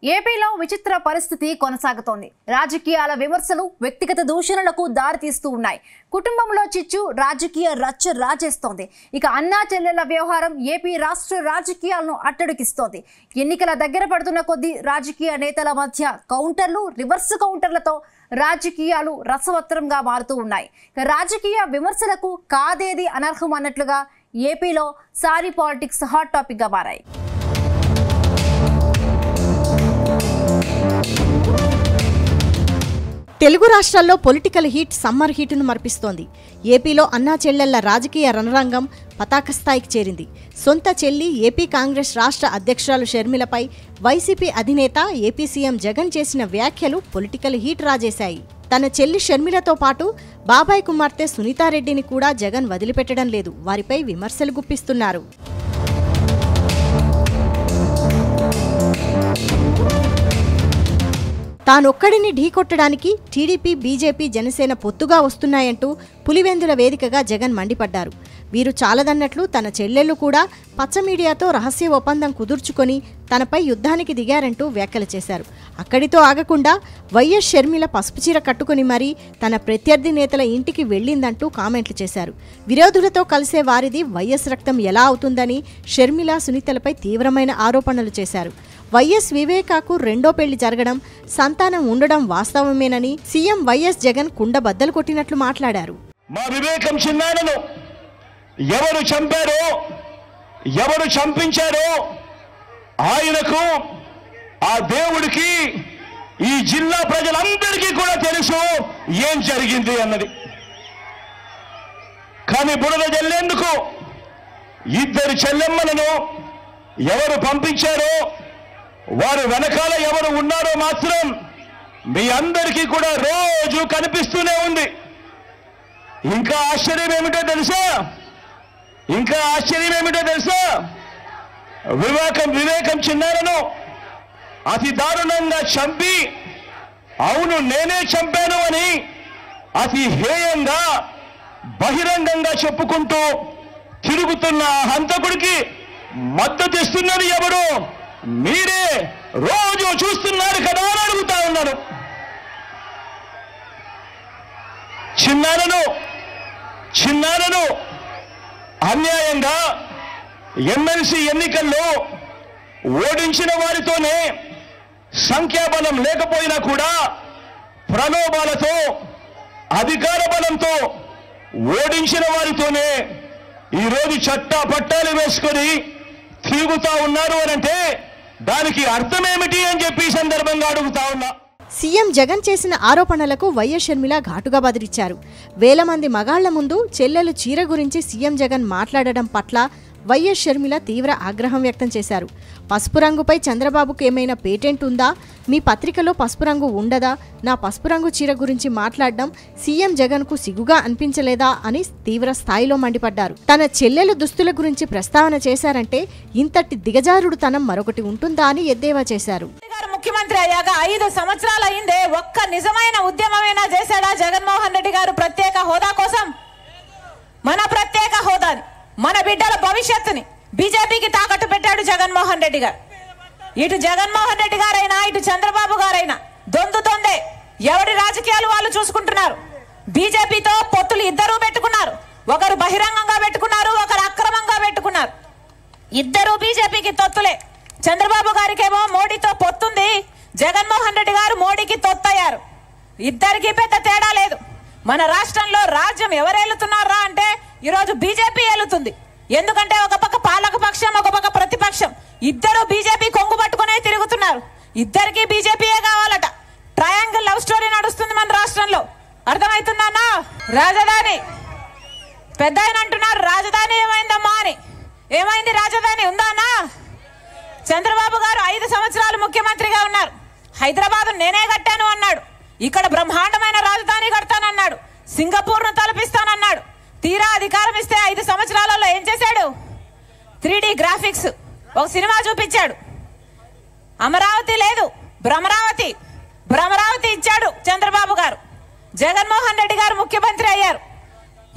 ఏపీలో విచిత్ర పరిస్థితి కొనసాగుతోంది. రాజకీయాల విమర్శలు వ్యక్తిగత దూషణలకు దారితీస్తూ ఉన్నాయి. కుటుంబంలో చిచ్చు రాజకీయ రచ్చ రాజేస్తోంది. ఇక అన్నా చెల్లెళ్ల వ్యవహారం ఏపీ రాష్ట్ర రాజకీయాలను అట్టడికిస్తోంది. ఎన్నికల దగ్గర పడుతున్న కొద్దీ రాజకీయ నేతల మధ్య కౌంటర్లు, రివర్స్ కౌంటర్లతో రాజకీయాలు రసవత్రంగా మారుతూ ఉన్నాయి. రాజకీయ విమర్శలకు కాదేది అనర్హం అన్నట్లుగా ఏపీలో సారీ పాలిటిక్స్ హాట్ టాపిక్ గా మారాయి. తెలుగు రాష్ట్రాల్లో పొలిటికల్ హీట్ సమ్మర్ హీటును మర్పిస్తోంది. ఏపీలో అన్నా చెల్లెళ్ల రాజకీయ రణరంగం పతాక స్థాయికి చేరింది. సొంత చెల్లి ఏపీ కాంగ్రెస్ రాష్ట్ర అధ్యక్షురాలు షర్మిలపై వైసీపీ అధినేత ఏపీ సీఎం జగన్ చేసిన వ్యాఖ్యలు పొలిటికల్ హీట్ రాజేశాయి. తన చెల్లి షర్మిలతో పాటు బాబాయ్ కుమార్తె సునీతారెడ్డిని కూడా జగన్ వదిలిపెట్టడం లేదు. వారిపై విమర్శలు గుప్పిస్తున్నారు. తానొక్కడిని ఢీకొట్టడానికి టీడీపీ, బీజేపీ, జనసేన పొత్తుగా వస్తున్నాయంటూ పులివెందుల వేదికగా జగన్ మండిపడ్డారు. వీరు చాలదన్నట్లు తన చెల్లెళ్లు కూడా పచ్చ మీడియాతో రహస్య ఒప్పందం కుదుర్చుకొని తనపై యుద్ధానికి దిగారంటూ వ్యాఖ్యలు చేశారు. అక్కడితో ఆగకుండా వైఎస్ షర్మిల పసుపుచీర కట్టుకుని మరీ తన ప్రత్యర్థి నేతల ఇంటికి వెళ్లిందంటూ కామెంట్లు చేశారు. విరోధులతో కలిసే వారిది వైఎస్ రక్తం ఎలా అవుతుందని షర్మిల, సునీతలపై తీవ్రమైన ఆరోపణలు చేశారు. వైఎస్ వివేకాకు రెండో పెళ్లి జరగడం, సంతానం ఉండడం వాస్తవమేనని సీఎం వైఎస్ జగన్ కుండ బద్దలు కొట్టినట్లు మాట్లాడారు. మా వివేకం చిన్నానను ఎవరు చంపారో, ఎవరు చంపించారో ఆయనకు, ఆ దేవుడికి, ఈ జిల్లా ప్రజలందరికీ కూడా తెలుసు ఏం జరిగింది అన్నది. కానీ బురద జల్లేందుకు ఇద్దరు చెల్లెమ్మలను ఎవరు పంపించారో, వారు వెనకాల ఎవరు ఉన్నారో మాత్రం మీ అందరికీ కూడా రోజు కనిపిస్తూనే ఉంది. ఇంకా ఆశ్చర్యం ఏమిటో తెలుసా, వివేకం చిన్నారను అతి దారుణంగా చంపి, అవును నేనే చంపాను అని అతి హేయంగా బహిరంగంగా చెప్పుకుంటూ తిరుగుతున్న హంతకుడికి మద్దతు ఇస్తున్నది ఎవరు? మీరే రోజు చూస్తున్నారు కదా అని అడుగుతా ఉన్నాను. చిన్నారను అన్యాయంగా ఎమ్మెల్సీ ఎన్నికల్లో ఓడించిన వారితోనే, సంఖ్యాబలం లేకపోయినా కూడా ప్రలోభాలతో, అధికార బలంతో ఓడించిన వారితోనే ఈరోజు చట్టా పట్టాలు వేసుకొని తిరుగుతా ఉన్నారు అనంటే దానికి అర్థమేమిటి అని చెప్పి సందర్భంగా అడుగుతా ఉన్నా. సీఎం జగన్ చేసిన ఆరోపణలకు వైఎస్ షర్మిల ఘాటుగా బదిలిచ్చారు. వేల మంది మగాళ్ల ముందు చెల్లెలు చీర గురించి సీఎం జగన్ మాట్లాడడం పట్ల వైఎస్ షర్మిల తీవ్ర ఆగ్రహం వ్యక్తం చేశారు. పసుపు రంగుపై చంద్రబాబుకు ఏమైనా పేటెంట్ ఉందా? మీ పత్రికలో పసుపు రంగు ఉండదా? నా పసుపు రంగు చీర గురించి మాట్లాడడం సీఎం జగన్కు సిగ్గుగా అనిపించలేదా అని తీవ్ర స్థాయిలో మండిపడ్డారు. తన చెల్లెలు దుస్తుల గురించి ప్రస్తావన చేశారంటే ఇంతటి దిగజారుడుతనం మరొకటి ఉంటుందా అని ఎద్దేవా చేశారు. ముఖ్యమంత్రి అయ్యాక 5 సంవత్సరాలు అయిందే, ఒక్క నిజమైన ఉద్యమమైనా చేశాడా జగన్మోహన్ రెడ్డి గారు? ప్రత్యేక హోదా కోసం, మన ప్రత్యేక హోదాని, మన బిడ్డల భవిష్యత్తుని బీజేపీకి తాకట్టు పెట్టాడు జగన్మోహన్ రెడ్డి గారు. ఇటు జగన్మోహన్ రెడ్డి గారైనా, ఇటు చంద్రబాబు గారైనా దొందే. ఎవరి రాజకీయాలు వాళ్ళు చూసుకుంటున్నారు. బీజేపీతో పొత్తులు ఇద్దరూ పెట్టుకున్నారు. ఒకరు బహిరంగంగా పెట్టుకున్నారు, ఒకరు అక్రమంగా పెట్టుకున్నారు. ఇద్దరు బీజేపీకి తొత్తులే. చంద్రబాబు గారికేమో మోడీతో పొత్తుంది, జగన్మోహన్ రెడ్డి గారు మోడీకి తొత్తయ్యారు. ఇద్దరికి పెద్ద తేడా లేదు. మన రాష్ట్రంలో రాజ్యం ఎవరేలుతున్నారా అంటే ఈరోజు బీజేపీ ఏలుతుంది. ఎందుకంటే ఒక పక్క పాలక పక్షం, ఒక పక్క ప్రతిపక్షం, ఇద్దరు బీజేపీ కొంగు పట్టుకునే తిరుగుతున్నారు. ఇద్దరికి బీజేపీయే కావాలట. ట్రయాంగిల్ లవ్ స్టోరీ నడుస్తుంది మన రాష్ట్రంలో. అర్థమవుతుందన్నా? రాజధాని పెద్ద ఆయన అంటున్నారు, రాజధాని ఏమైందమ్మా అని. ఏమైంది? రాజధాని ఉందా అన్నా? చంద్రబాబు గారు 5 సంవత్సరాలు ముఖ్యమంత్రిగా ఉన్నారు. హైదరాబాద్ నేనే కట్టాను అన్నాడు. ఇక్కడ బ్రహ్మాండమైన రాజధాని కడతానన్నాడు. సింగపూర్ను తలపిస్తానన్నాడు. తీరా అధికారం ఇస్తే 5 సంవత్సరాలలో ఏం చేశాడు? 3D గ్రాఫిక్స్ ఒక సినిమా చూపించాడు. అమరావతి లేదు, భ్రమరావతి ఇచ్చాడు చంద్రబాబు గారు. జగన్మోహన్ రెడ్డి గారు ముఖ్యమంత్రి అయ్యారు.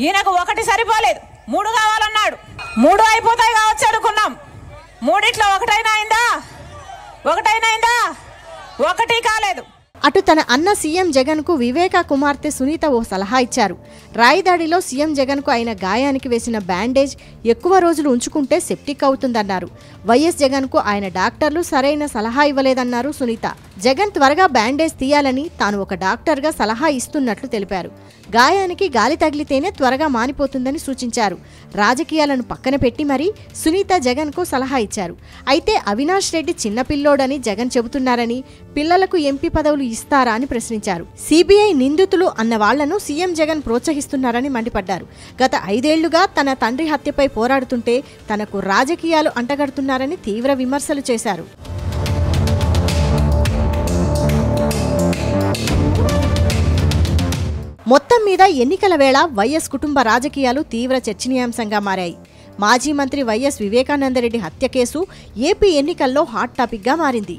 ఈయనకు 1 సరిపోలేదు, 3 కావాలన్నాడు. 3 అయిపోతాయి కావచ్చు అనుకున్నాం. 3 ఒకటైనా అయిందా? ఒకటి కాలేదు. అటు తన అన్న సీఎం జగన్కు వివేకా కుమార్తె సునీత ఓ సలహా ఇచ్చారు. రాయిదాడిలో సీఎం జగన్కు అయిన గాయానికి వేసిన బ్యాండేజ్ ఎక్కువ రోజులు ఉంచుకుంటే సెప్టిక్ అవుతుందన్నారు. వైఎస్ జగన్కు ఆయన డాక్టర్లు సరైన సలహా ఇవ్వలేదన్నారు సునీత. జగన్ త్వరగా బ్యాండేజ్ తీయాలని తాను ఒక డాక్టర్గా సలహా ఇస్తున్నట్లు తెలిపారు. గాయానికి గాలి తగిలితేనే త్వరగా మానిపోతుందని సూచించారు. రాజకీయాలను పక్కన పెట్టి మరీ సునీత జగన్కు సలహా ఇచ్చారు. అయితే అవినాష్ రెడ్డి చిన్నపిల్లోడని జగన్ చెబుతున్నారని, పిల్లలకు ఎంపీ పదవులు ఇస్తారా అని ప్రశ్నించారు. సిబిఐ నిందితులు అన్న వాళ్లను సీఎం జగన్ ప్రోత్సహిస్తున్నారని మండిపడ్డారు. గత 5 ఏళ్లుగా తన తండ్రి హత్యపై పోరాడుతుంటే తనకు రాజకీయాలు అంటగడుతున్నారని తీవ్ర విమర్శలు చేశారు. మొత్తం మీద ఎన్నికల వేళ వైఎస్ కుటుంబ రాజకీయాలు తీవ్ర చర్చనీయాంశంగా మారాయి. మాజీ మంత్రి వైఎస్ వివేకానందరెడ్డి హత్య కేసు ఏపీ ఎన్నికల్లో హాట్ టాపిక్గా మారింది.